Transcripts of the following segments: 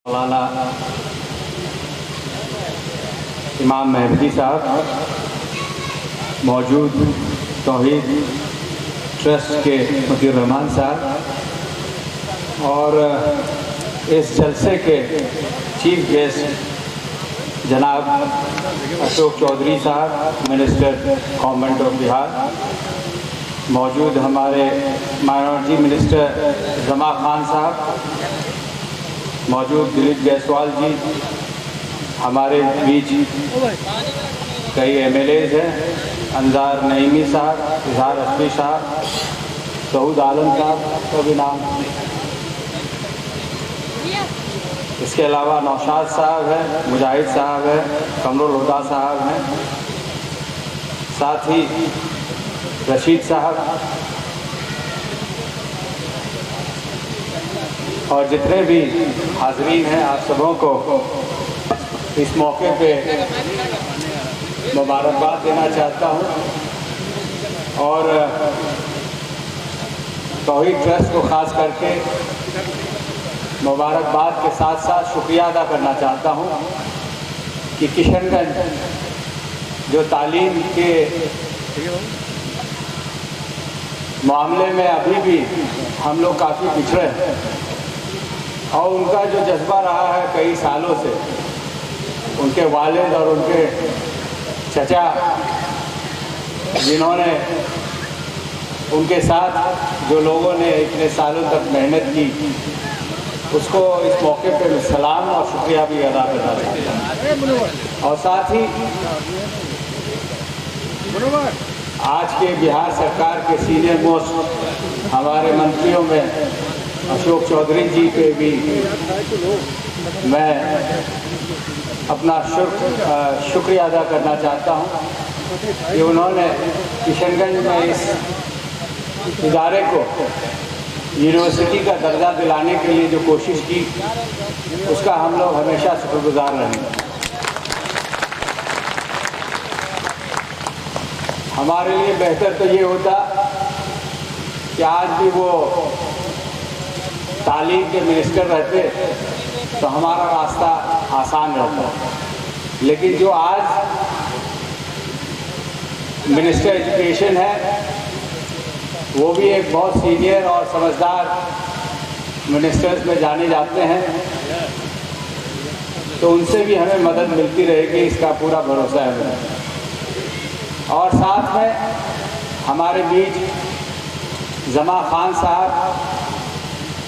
मौलाना इमाम महदी साहब, मौजूद तौहीद ट्रस्ट के मुदीर रहमान साहब और इस जलसे के चीफ गेस्ट जनाब अशोक चौधरी साहब, मिनिस्टर गवर्नमेंट ऑफ बिहार, मौजूद हमारे माइनॉरिटी मिनिस्टर जमा खान साहब, मौजूद दिलीप जायसवाल जी, हमारे बीच कई एमएलएज हैं, अंजार नईमी साहब, इजहार असफी साहब, सऊद आलम साहब का भी नाम, इसके अलावा नौशाद साहब हैं, मुजाहिद साहब हैं, कमरुल हुदा साहब हैं, साथ ही रशीद साहब और जितने भी हाज़रीन हैं, आप सबों को इस मौके पे मुबारकबाद देना चाहता हूं और तौहीद ट्रस्ट को ख़ास करके मुबारकबाद के साथ साथ शुक्रिया अदा करना चाहता हूं कि किशनगंज जो तालीम के मामले में अभी भी हम लोग काफ़ी पिछड़े हैं और उनका जो जज्बा रहा है कई सालों से, उनके वालिद और उनके चचा जिन्होंने उनके साथ जो लोगों ने इतने सालों तक मेहनत की, उसको इस मौके पे सलाम और शुक्रिया भी अदा करना चाहता हूँ। और साथ ही आज के बिहार सरकार के सीनियर मोस्ट हमारे मंत्रियों में अशोक चौधरी जी पे भी मैं अपना शुक्रिया अदा करना चाहता हूँ कि उन्होंने किशनगंज में इस इदारे को यूनिवर्सिटी का दर्जा दिलाने के लिए जो कोशिश की, उसका हम लोग हमेशा शुक्रगुजार रहेंगे। हमारे लिए बेहतर तो ये होता कि आज भी वो तालीम के मिनिस्टर रहते तो हमारा रास्ता आसान रहता, लेकिन जो आज मिनिस्टर एजुकेशन है वो भी एक बहुत सीनियर और समझदार मिनिस्टर्स में जाने जाते हैं, तो उनसे भी हमें मदद मिलती रहेगी, इसका पूरा भरोसा है मुझे। और साथ में हमारे बीच जमा खान साहब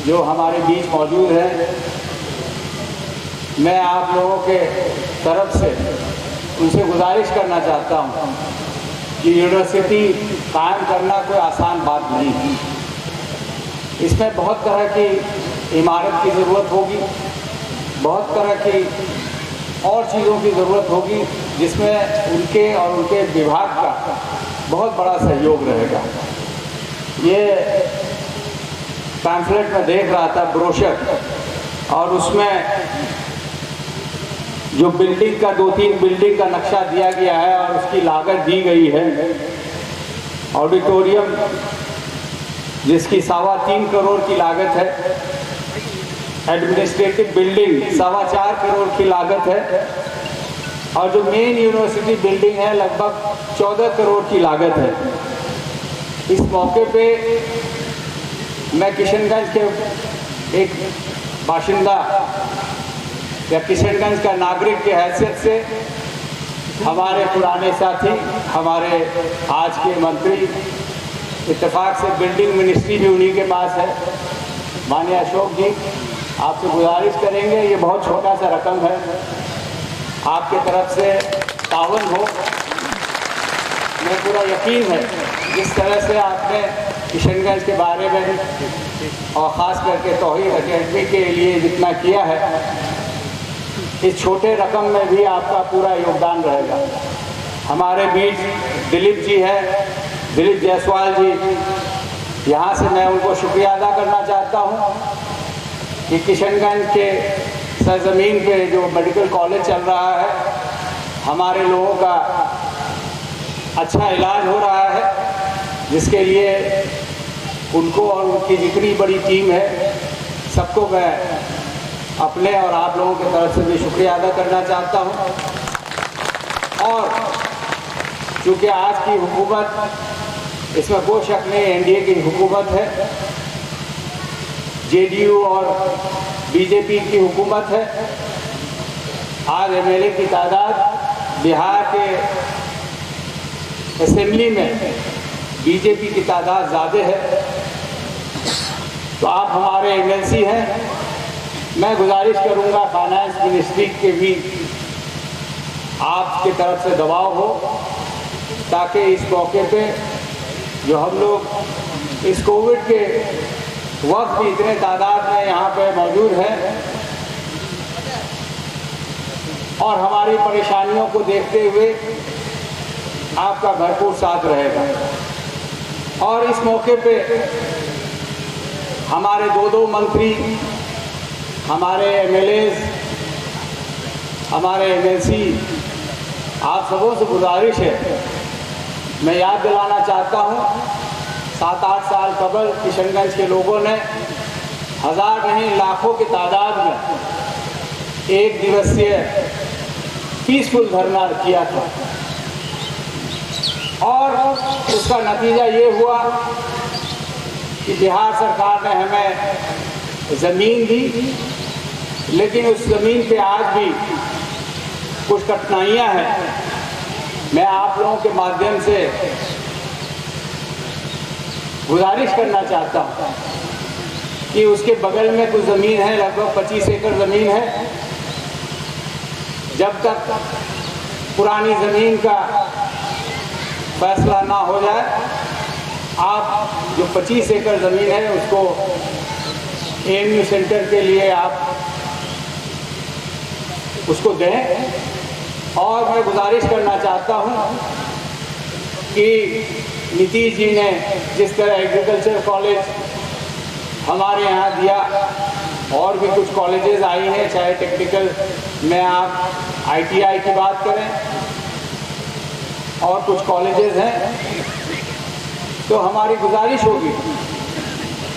जो हमारे बीच मौजूद हैं, मैं आप लोगों के तरफ से उनसे गुजारिश करना चाहता हूं कि यूनिवर्सिटी कायम करना कोई आसान बात नहीं है। इसमें बहुत तरह की इमारत की ज़रूरत होगी, बहुत तरह की और चीज़ों की ज़रूरत होगी, जिसमें उनके और उनके विभाग का बहुत बड़ा सहयोग रहेगा। ये पैम्फलेट में देख रहा था, ब्रोशर, और उसमें जो बिल्डिंग का 2-3 बिल्डिंग का नक्शा दिया गया है और उसकी लागत दी गई है। ऑडिटोरियम जिसकी 3.25 करोड़ की लागत है, एडमिनिस्ट्रेटिव बिल्डिंग 4.25 करोड़ की लागत है और जो मेन यूनिवर्सिटी बिल्डिंग है लगभग 14 करोड़ की लागत है। इस मौके पे मैं किशनगंज के एक बाशिंदा या किशनगंज का नागरिक की हैसियत से हमारे पुराने साथी, हमारे आज के मंत्री, इत्तेफाक से बिल्डिंग मिनिस्ट्री भी उन्हीं के पास है, माननीय अशोक जी, आपसे गुजारिश करेंगे, ये बहुत छोटा सा रकम है, आपके तरफ से ताउन हो। मैं पूरा यकीन है जिस तरह से आपने किशनगंज के बारे में और ख़ास करके तौहीद अकेडमी के लिए जितना किया है, इस छोटे रकम में भी आपका पूरा योगदान रहेगा। हमारे बीच दिलीप जी हैं, दिलीप जायसवाल जी, यहाँ से मैं उनको शुक्रिया अदा करना चाहता हूँ कि किशनगंज के सरजमीन पे जो मेडिकल कॉलेज चल रहा है, हमारे लोगों का अच्छा इलाज हो रहा है, जिसके लिए उनको और उनकी जितनी बड़ी टीम है सबको मैं अपने और आप लोगों की तरफ से भी शुक्रिया अदा करना चाहता हूँ। और चूँकि आज की हुकूमत, इसमें कोई शक नहीं, एनडीए की हुकूमत है, जेडीयू और बीजेपी की हुकूमत है। आज एमएलए की तादाद बिहार के असेंबली में बीजेपी की तादाद ज़्यादा है, तो आप हमारे एमएलसी हैं। मैं गुजारिश करूंगा फाइनेंस मिनिस्ट्री के भी आपकी तरफ से दबाव हो, ताकि इस मौके पे जो हम लोग इस कोविड के वक्त भी इतने तादाद में यहाँ पे मौजूद हैं और हमारी परेशानियों को देखते हुए आपका भरपूर साथ रहेगा। और इस मौके पे हमारे दो मंत्री, हमारे एमएलएज, हमारे एमएलसी, आप सबों से गुजारिश है, मैं याद दिलाना चाहता हूँ 7-8 साल कबल किशनगंज के लोगों ने हज़ार नहीं लाखों की तादाद में एक दिवसीय पीसफुल धरना किया था और उसका नतीजा ये हुआ कि बिहार सरकार ने हमें ज़मीन दी, लेकिन उस ज़मीन पे आज भी कुछ कठिनाइयाँ हैं। मैं आप लोगों के माध्यम से गुजारिश करना चाहता हूँ कि उसके बगल में कुछ ज़मीन है, लगभग 25 एकड़ ज़मीन है। जब तक पुरानी ज़मीन का फैसला ना हो जाए, आप जो 25 एकड़ ज़मीन है उसको एएमयू सेंटर के लिए आप उसको दें। और मैं गुजारिश करना चाहता हूँ कि नीतीश जी ने जिस तरह एग्रीकल्चर कॉलेज हमारे यहाँ दिया, और भी कुछ कॉलेजेस आई हैं, चाहे टेक्निकल में आप आईटीआई की बात करें और कुछ कॉलेजेस हैं, तो हमारी गुजारिश होगी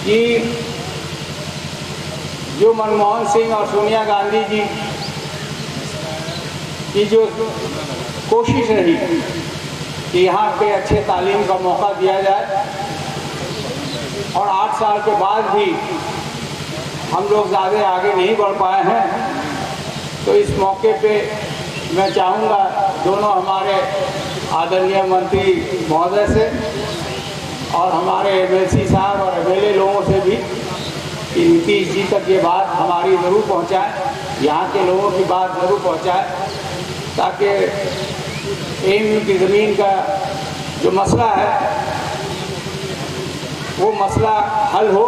कि जो मनमोहन सिंह और सोनिया गांधी जी की जो कोशिश रही कि यहाँ पे अच्छे तालीम का मौका दिया जाए, और 8 साल के बाद भी हम लोग ज़्यादा आगे नहीं बढ़ पाए हैं, तो इस मौके पे मैं चाहूँगा दोनों हमारे आदरणीय मंत्री महोदय से और हमारे एमएलसी साहब और एमएलए लोगों से भी कि नीतीश जी तक ये बात हमारी ज़रूर पहुँचाएँ, यहाँ के लोगों की बात ज़रूर पहुँचाएँ, ताकि एएमयू की ज़मीन का जो मसला है वो मसला हल हो।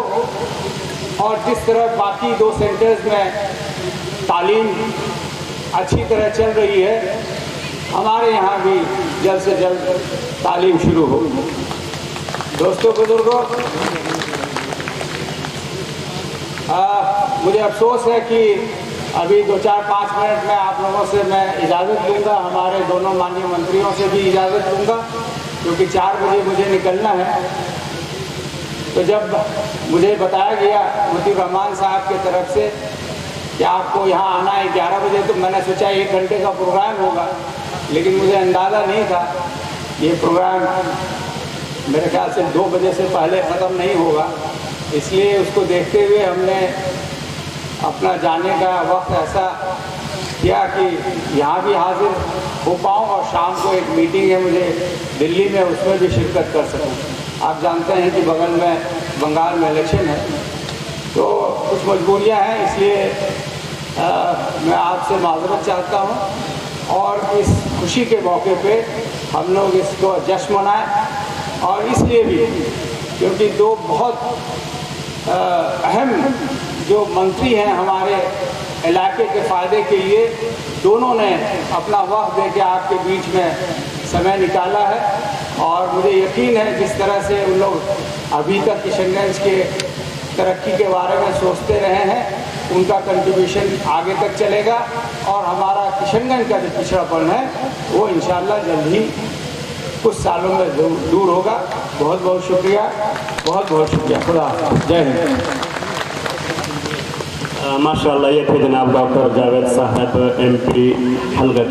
और जिस तरह बाकी 2 सेंटर्स में तालीम अच्छी तरह चल रही है, हमारे यहाँ भी जल्द से जल्द तालीम शुरू हो। दोस्तों बुजुर्गों, मुझे अफसोस है कि अभी 2-4-5 मिनट में आप लोगों से मैं इजाज़त लूँगा, हमारे दोनों माननीय मंत्रियों से भी इजाज़त लूँगा, क्योंकि 4 बजे मुझे निकलना है। तो जब मुझे बताया गया मुफ्ती रहमान साहब की तरफ से कि आपको यहाँ आना है 11 बजे, तो मैंने सोचा 1 घंटे का प्रोग्राम होगा, लेकिन मुझे अंदाज़ा नहीं था ये प्रोग्राम मेरे ख्याल से 2 बजे से पहले ख़त्म नहीं होगा। इसलिए उसको देखते हुए हमने अपना जाने का वक्त ऐसा किया कि यहाँ भी हाजिर हो पाऊँ, और शाम को एक मीटिंग है मुझे दिल्ली में, उसमें भी शिरकत कर सकूँ। आप जानते हैं कि बगल में बंगाल में इलेक्शन है, तो कुछ मजबूरियाँ हैं, इसलिए मैं आपसे माज़रत चाहता हूँ। और इस खुशी के मौके पे हम लोग इसको जश्न मनाएं, और इसलिए भी क्योंकि 2 बहुत अहम जो मंत्री हैं हमारे इलाके के फ़ायदे के लिए, दोनों ने अपना वक्त दे के आपके बीच में समय निकाला है। और मुझे यकीन है जिस तरह से उन लोग अभी तक किशनगंज के तरक्की के बारे में सोचते रहे हैं, उनका कंट्रीब्यूशन आगे तक चलेगा, और हमारा किशनगंज का जो पिछड़ापन है वो इंशाअल्लाह जल्द ही कुछ सालों में दूर होगा। बहुत बहुत शुक्रिया, बहुत बहुत शुक्रिया। खुदा हाफ़िज़। जय हिंद। माशाअल्लाह ये थे जनाब डॉक्टर जावेद साहब MP हल्का